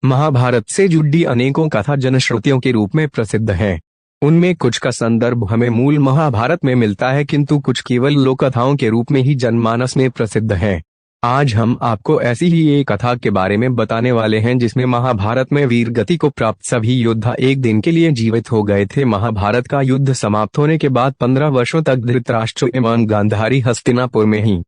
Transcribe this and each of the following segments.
महाभारत से जुड़ी अनेकों कथा जनश्रुतियों के रूप में प्रसिद्ध है। उनमें कुछ का संदर्भ हमें मूल महाभारत में मिलता है, किंतु कुछ केवल लोक कथाओं के रूप में ही जनमानस में प्रसिद्ध है। आज हम आपको ऐसी ही एक कथा के बारे में बताने वाले हैं जिसमें महाभारत में वीर गति को प्राप्त सभी योद्धा एक दिन के लिए जीवित हो गए थे। महाभारत का युद्ध समाप्त होने के बाद 15 वर्षों तक धृतराष्ट्र एवं गांधारी हस्तिनापुर में ही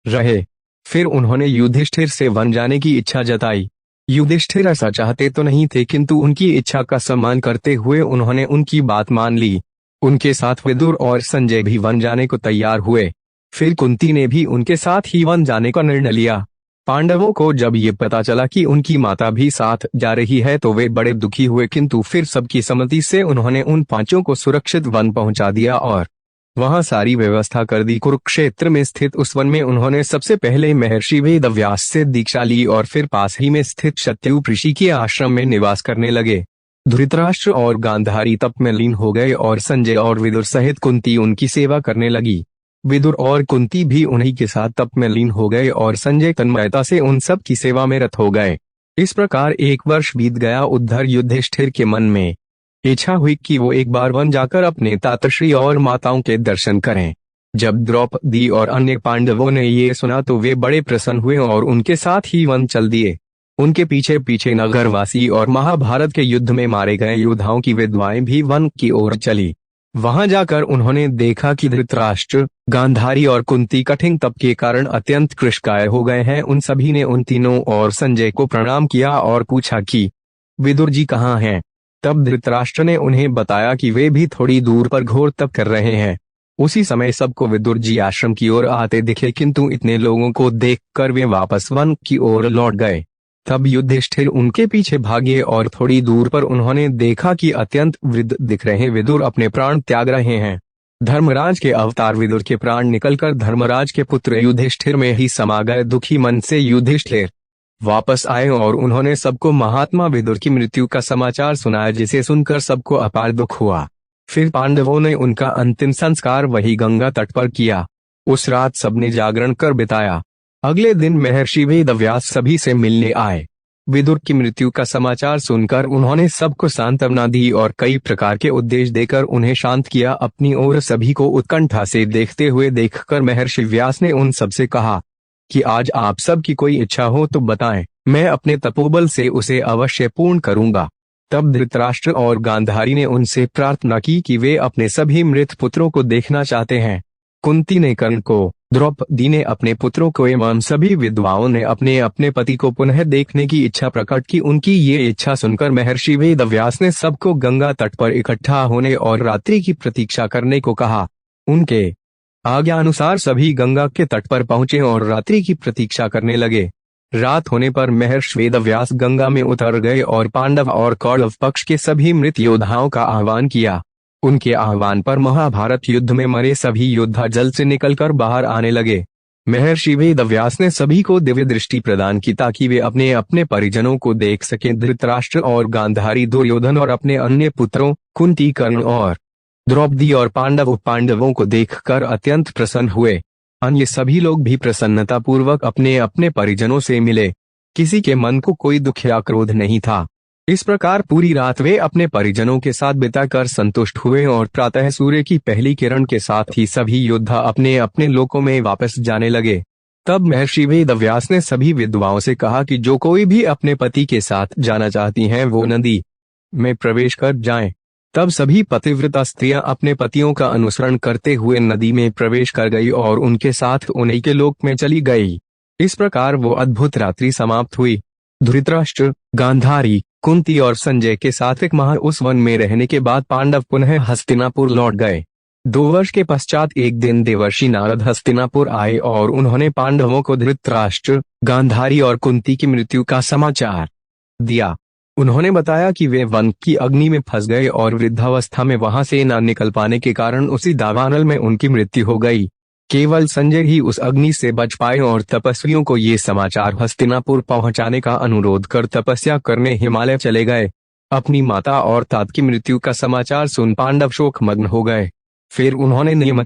रहे। फिर उन्होंने युधिष्ठिर से वन जाने की इच्छा जताई। युधिष्ठिर ऐसा चाहते तो नहीं थे, किंतु उनकी इच्छा का सम्मान करते हुए उन्होंने उनकी बात मान ली। उनके साथ विदुर और संजय भी वन जाने को तैयार हुए। फिर कुंती ने भी उनके साथ ही वन जाने का निर्णय लिया। पांडवों को जब ये पता चला कि उनकी माता भी साथ जा रही है तो वे बड़े दुखी हुए, किंतु फिर सबकी सम्मति से उन्होंने उन पांचों को सुरक्षित वन पहुंचा दिया और वहां सारी व्यवस्था कर दी। कुरुक्षेत्र में स्थित उस वन में उन्होंने सबसे पहले महर्षि वेदव्यास से दीक्षा ली और फिर पास ही में स्थित शत्रुप ऋषि के आश्रम में निवास करने लगे। धृतराष्ट्र और गांधारी तप में लीन हो गए और संजय और विदुर सहित कुंती उनकी सेवा करने लगी। विदुर और कुंती भी उन्हीं के साथ तप में लीन हो गए और संजय तन्मयता से उन सब की सेवा में रत हो गए। इस प्रकार 1 वर्ष बीत गया। उद्धर युधिष्ठिर के मन में इच्छा हुई कि वो एक बार वन जाकर अपने तातश्री और माताओं के दर्शन करें। जब द्रौपदी और अन्य पांडवों ने ये सुना तो वे बड़े प्रसन्न हुए और उनके साथ ही वन चल दिए। उनके पीछे पीछे नगरवासी और महाभारत के युद्ध में मारे गए योद्धाओं की विधवाएं भी वन की ओर चली। वहां जाकर उन्होंने देखा कि धृतराष्ट्र, गांधारी और कुंती कठिन तप के कारण अत्यंत कृशकाय हो गए हैं। उन सभी ने उन तीनों और संजय को प्रणाम किया और पूछा कि विदुर जी कहाँ हैं। तब धृतराष्ट्र ने उन्हें बताया कि वे भी थोड़ी दूर पर घोर तप कर रहे हैं। उसी समय सबको विदुर जी आश्रम की ओर आते दिखे, किंतु इतने लोगों को देखकर वे वापस वन की ओर लौट गए। तब युधिष्ठिर उनके पीछे भागे और थोड़ी दूर पर उन्होंने देखा कि अत्यंत वृद्ध दिख रहे विदुर अपने प्राण त्याग रहे हैं। धर्मराज के अवतार विदुर के प्राण निकलकर धर्मराज के पुत्र युधिष्ठिर में ही समा गए। दुखी मन से युधिष्ठिर वापस आए और उन्होंने सबको महात्मा विदुर की मृत्यु का समाचार सुनाया, जिसे सुनकर सबको अपार दुख हुआ। फिर पांडवों ने उनका अंतिम संस्कार वही गंगा तट पर किया। उस रात सबने जागरण कर बिताया। अगले दिन महर्षि वेदव्यास सभी से मिलने आए। विदुर की मृत्यु का समाचार सुनकर उन्होंने सबको सांत्वना दी और कई प्रकार के उपदेश देकर उन्हें शांत किया। अपनी ओर सभी को उत्कंठा से देखते हुए देखकर महर्षि व्यास ने उन सबसे कहा कि आज आप सब की कोई इच्छा हो तो बताएं, मैं अपने तपोबल से उसे अवश्य पूर्ण करूंगा। तब धृतराष्ट्र और गांधारी ने उनसे प्रार्थना की कि वे अपने सभी मृत पुत्रों को देखना चाहते हैं। कुंती ने कर्ण को, द्रौपदी ने अपने पुत्रों को एवं सभी विधवाओं ने अपने अपने पति को पुनः देखने की इच्छा प्रकट की। उनकी ये इच्छा सुनकर महर्षि वेदव्यास ने सबको गंगा तट पर इकट्ठा होने और रात्रि की प्रतीक्षा करने को कहा। उनके आज्ञा अनुसार सभी गंगा के तट पर पहुंचे और रात्रि की प्रतीक्षा करने लगे। रात होने पर महर्षि वेदव्यास गंगा में उतर गए और पांडव और कौरव पक्ष के सभी मृत योद्धाओं का आह्वान किया। उनके आह्वान पर महाभारत युद्ध में मरे सभी योद्धा जल से निकलकर बाहर आने लगे। महर्षि वेदव्यास ने सभी को दिव्य दृष्टि प्रदान की ताकि वे अपने अपने परिजनों को देख सकें। धृतराष्ट्र और गांधारी, दुर्योधन और अपने अन्य पुत्रों कुंती, कर्ण और द्रौपदी और पांडवों को देखकर अत्यंत प्रसन्न हुए। अन्य सभी लोग भी प्रसन्नता पूर्वक अपने अपने परिजनों से मिले। किसी के मन को कोई दुख या क्रोध नहीं था। इस प्रकार पूरी रात वे अपने परिजनों के साथ बिताकर संतुष्ट हुए और प्रातः सूर्य की पहली किरण के साथ ही सभी योद्धा अपने अपने लोकों में वापस जाने लगे। तब महर्षि वेदव्यास ने सभी विधवाओं से कहा कि जो कोई भी अपने पति के साथ जाना चाहती हैं वो नदी में प्रवेश कर जाएं। तब सभी पतिव्रता स्त्रियां अपने पतियों का अनुसरण करते हुए नदी में प्रवेश कर गई और उनके साथ उन्हीं के लोक में चली गई। इस प्रकार वो अद्भुत रात्रि समाप्त हुई। धृतराष्ट्र, गांधारी, कुंती और संजय के साथ एक माह उस वन में रहने के बाद पांडव पुनः हस्तिनापुर लौट गए। 2 वर्ष के पश्चात एक दिन देवर्षि नारद हस्तिनापुर आए और उन्होंने पांडवों को धृतराष्ट्र, गांधारी और कुंती की मृत्यु का समाचार दिया। उन्होंने बताया कि वे वन की अग्नि में फंस गए और वृद्धावस्था में वहां से न निकल पाने के कारण उसी दावानल में उनकी मृत्यु हो गई। केवल संजय ही उस अग्नि से बच पाए और तपस्वियों को ये समाचार हस्तिनापुर पहुंचाने का अनुरोध कर तपस्या करने हिमालय चले गए। अपनी माता और तात की मृत्यु का समाचार सुन पांडव शोकमग्न हो गए। फिर उन्होंने नियम